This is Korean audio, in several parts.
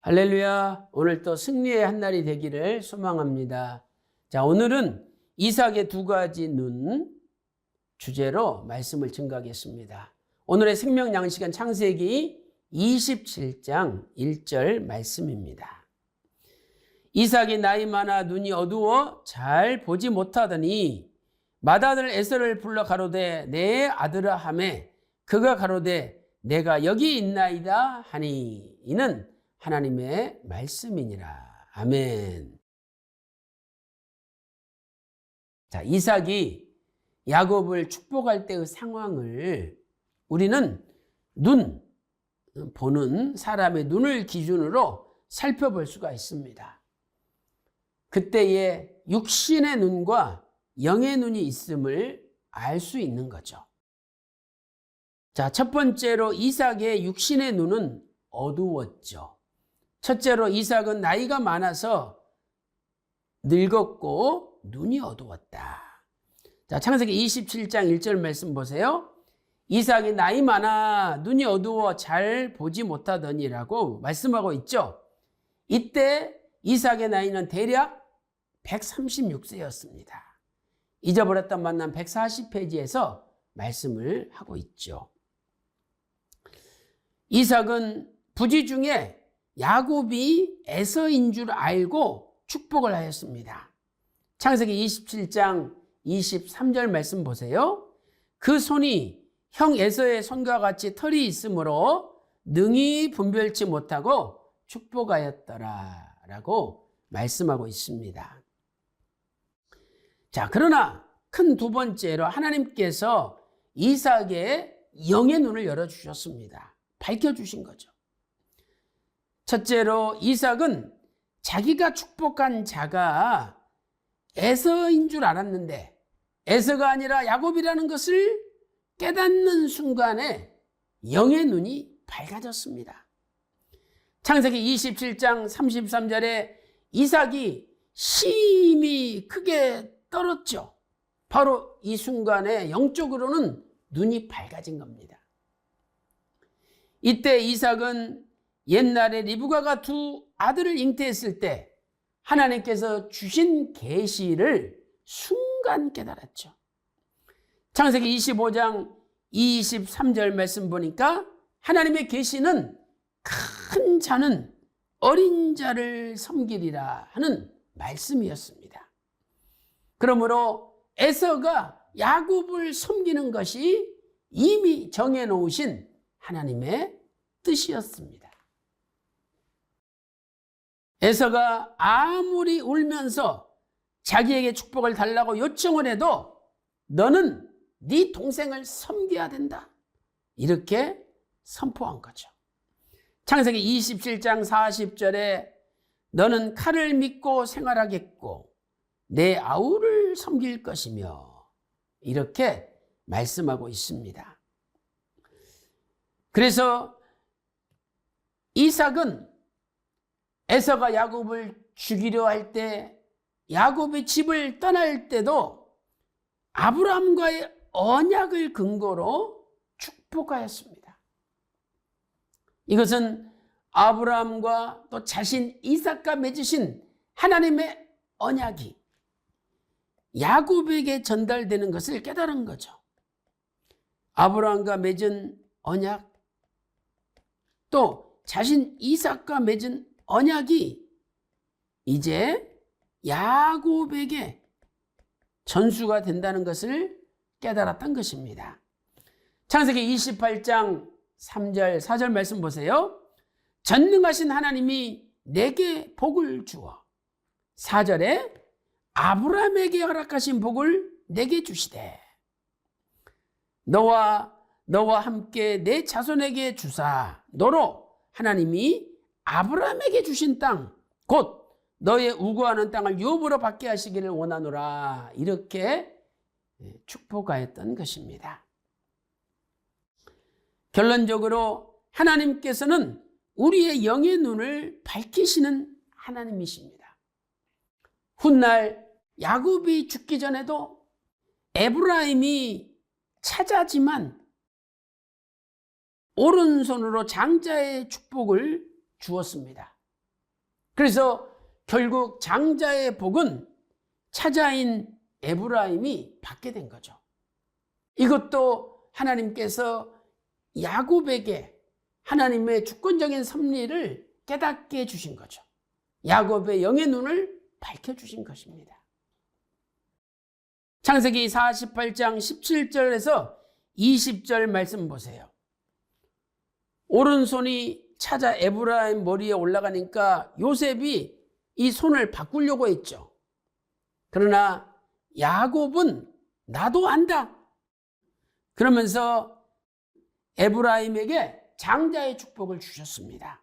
할렐루야. 오늘 또 승리의 한 날이 되기를 소망합니다. 자, 오늘은 이삭의 두 가지 눈 주제로 말씀을 증거하겠습니다. 오늘의 생명 양식은 창세기 27장 1절 말씀입니다. 이삭이 나이 많아 눈이 어두워 잘 보지 못하더니 맏아들 에서를 불러 가로되 내 아들아 하매 그가 가로되 내가 여기 있나이다 하니 이는 하나님의 말씀이니라. 아멘. 자, 이삭이 야곱을 축복할 때의 상황을 우리는 보는 사람의 눈을 기준으로 살펴볼 수가 있습니다. 그때의 육신의 눈과 영의 눈이 있음을 알 수 있는 거죠. 자, 첫 번째로 이삭의 육신의 눈은 어두웠죠. 첫째로 이삭은 나이가 많아서 늙었고 눈이 어두웠다. 자, 창세기 27장 1절 말씀 보세요. 이삭이 나이 많아 눈이 어두워 잘 보지 못하더니라고 말씀하고 있죠. 이때 이삭의 나이는 대략 136세였습니다. 잊어버렸던 만남 140페이지에서 말씀을 하고 있죠. 이삭은 부지 중에 야곱이 에서인 줄 알고 축복을 하였습니다. 창세기 27장 23절 말씀 보세요. 그 손이 형 에서의 손과 같이 털이 있으므로 능히 분별치 못하고 축복하였더라 라고 말씀하고 있습니다. 자, 그러나 큰 두 번째로 하나님께서 이삭의 영의 눈을 열어주셨습니다. 밝혀주신 거죠. 첫째로 이삭은 자기가 축복한 자가 에서인 줄 알았는데 에서가 아니라 야곱이라는 것을 깨닫는 순간에 영의 눈이 밝아졌습니다. 창세기 27장 33절에 이삭이 심히 크게 떨었죠. 바로 이 순간에 영적으로는 눈이 밝아진 겁니다. 이때 이삭은 옛날에 리브가가 두 아들을 잉태했을 때 하나님께서 주신 계시를 순간 깨달았죠. 창세기 25장 23절 말씀 보니까 하나님의 계시는 큰 자는 어린 자를 섬기리라 하는 말씀이었습니다. 그러므로 에서가 야곱을 섬기는 것이 이미 정해놓으신 하나님의 뜻이었습니다. 에서가 아무리 울면서 자기에게 축복을 달라고 요청을 해도 너는 네 동생을 섬겨야 된다. 이렇게 선포한 거죠. 창세기 27장 40절에 너는 칼을 믿고 생활하겠고 내 아우를 섬길 것이며 이렇게 말씀하고 있습니다. 그래서 이삭은 에서가 야곱을 죽이려 할 때 야곱의 집을 떠날 때도 아브라함과의 언약을 근거로 축복하였습니다. 이것은 아브라함과 또 자신 이삭과 맺으신 하나님의 언약이 야곱에게 전달되는 것을 깨달은 거죠. 아브라함과 맺은 언약 또 자신 이삭과 맺은 언약이 이제 야곱에게 전수가 된다는 것을 깨달았던 것입니다. 창세기 28장 3절 4절 말씀 보세요. 전능하신 하나님이 내게 복을 주어 4절에 아브라함에게 허락하신 복을 내게 주시되 너와 함께 내 자손에게 주사 너로 하나님이 아브라함에게 주신 땅 곧 너의 우거하는 땅을 유업으로 받게 하시기를 원하노라 이렇게 축복하였던 것입니다. 결론적으로 하나님께서는 우리의 영의 눈을 밝히시는 하나님이십니다. 훗날 야곱이 죽기 전에도 에브라임이 차자지만 오른손으로 장자의 축복을 주었습니다. 그래서 결국 장자의 복은 차자인 에브라임이 받게 된 거죠. 이것도 하나님께서 야곱에게 하나님의 주권적인 섭리를 깨닫게 해주신 거죠. 야곱의 영의 눈을 밝혀주신 것입니다. 창세기 48장 17절에서 20절 말씀 보세요. 오른손이 차자 에브라임 머리에 올라가니까 요셉이 이 손을 바꾸려고 했죠. 그러나 야곱은 나도 안다. 그러면서 에브라임에게 장자의 축복을 주셨습니다.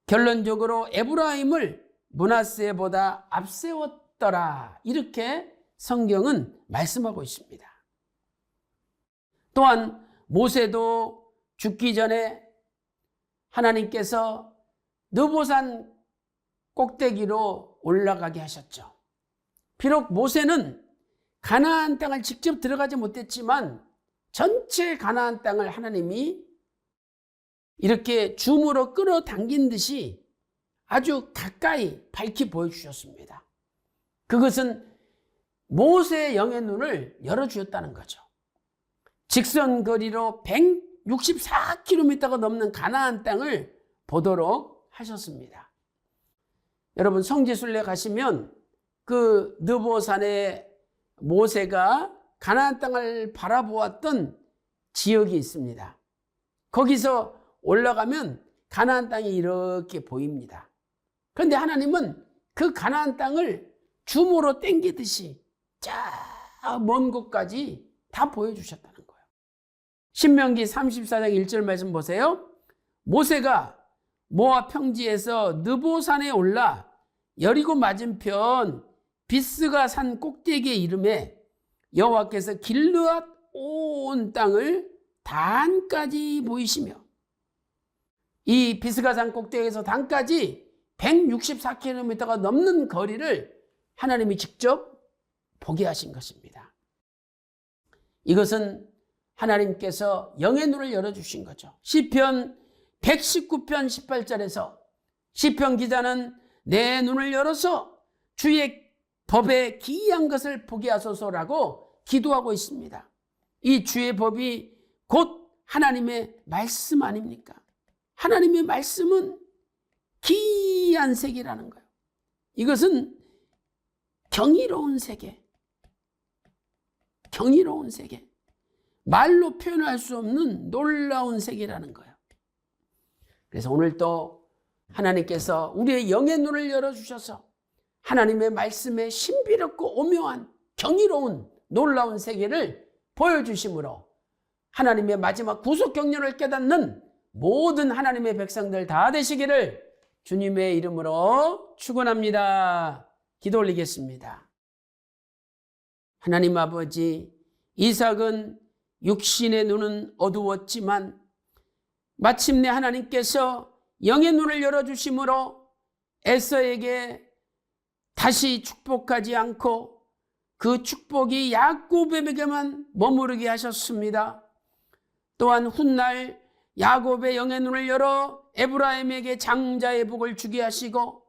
결론적으로 에브라임을 므낫세보다 앞세웠더라. 이렇게 성경은 말씀하고 있습니다. 또한 모세도 죽기 전에 하나님께서 느보산 꼭대기로 올라가게 하셨죠. 비록 모세는 가나안 땅을 직접 들어가지 못했지만 전체 가나안 땅을 하나님이 이렇게 줌으로 끌어당긴 듯이 아주 가까이 밝히 보여주셨습니다. 그것은 모세의 영의 눈을 열어주었다는 거죠. 직선 거리로 164km가 넘는 가나안 땅을 보도록 하셨습니다. 여러분 성지순례 가시면 그 느보산에 모세가 가나안 땅을 바라보았던 지역이 있습니다. 거기서 올라가면 가나안 땅이 이렇게 보입니다. 그런데 하나님은 그 가나안 땅을 줌으로 당기듯이 쫙 먼 곳까지 다 보여주셨다는 거예요. 신명기 34장 1절 말씀 보세요. 모세가 모압 평지에서 느보산에 올라 여리고 맞은편 비스가 산 꼭대기에 이르매 여호와께서 길르앗 온 땅을 단까지 보이시며, 이 비스가 산 꼭대기에서 단까지 164km가 넘는 거리를 하나님이 직접 보게 하신 것입니다. 이것은 하나님께서 영의 눈을 열어주신 거죠. 시편 119편 18절에서 시편 기자는 내 눈을 열어서 주의 법에 기이한 것을 보게 하소서라고 기도하고 있습니다. 이 주의 법이 곧 하나님의 말씀 아닙니까? 하나님의 말씀은 기이한 세계라는 거예요. 이것은 경이로운 세계, 경이로운 세계, 말로 표현할 수 없는 놀라운 세계라는 거예요. 그래서 오늘 또 하나님께서 우리의 영의 눈을 열어주셔서 하나님의 말씀에 신비롭고 오묘한 경이로운 놀라운 세계를 보여주심으로 하나님의 마지막 구속 경륜을 깨닫는 모든 하나님의 백성들 다 되시기를 주님의 이름으로 축원합니다. 기도 올리겠습니다. 하나님 아버지, 이삭은 육신의 눈은 어두웠지만 마침내 하나님께서 영의 눈을 열어주심으로 에서에게 다시 축복하지 않고 그 축복이 야곱에게만 머무르게 하셨습니다. 또한 훗날 야곱의 영의 눈을 열어 에브라임에게 장자의 복을 주게 하시고,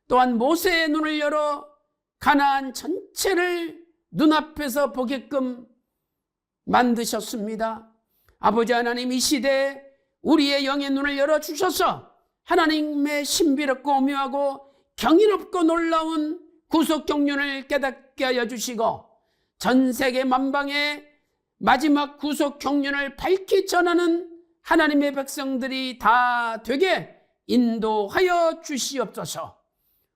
또한 모세의 눈을 열어 가나안 전체를 눈앞에서 보게끔 만드셨습니다. 아버지 하나님, 이 시대에 우리의 영의 눈을 열어주셔서 하나님의 신비롭고 오묘하고 경이롭고 놀라운 구속 경륜을 깨닫게 하여 주시고, 전 세계 만방에 마지막 구속 경륜을 밝히 전하는 하나님의 백성들이 다 되게 인도하여 주시옵소서.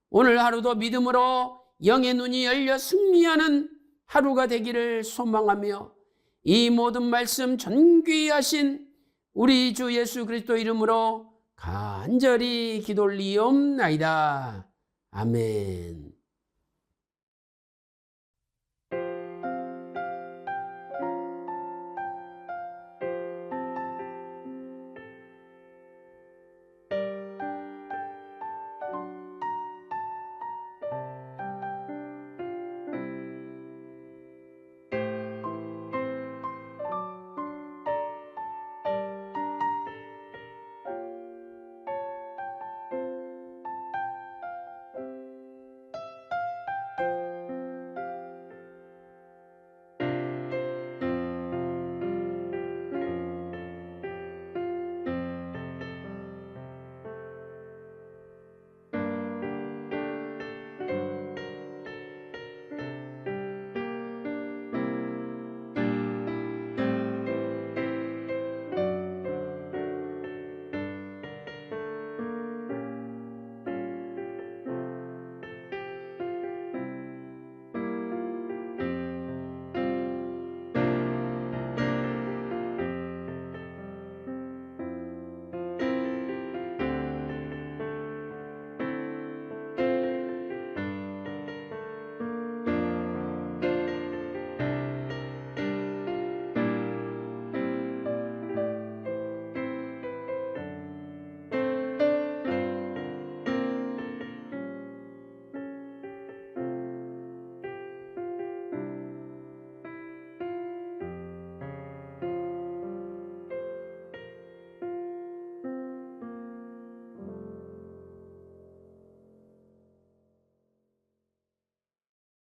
오늘 하루도 믿음으로 영의 눈이 열려 승리하는 하루가 되기를 소망하며, 이 모든 말씀 존귀하신 우리 주 예수 그리스도 이름으로 간절히 기도 올리옵나이다. 아멘.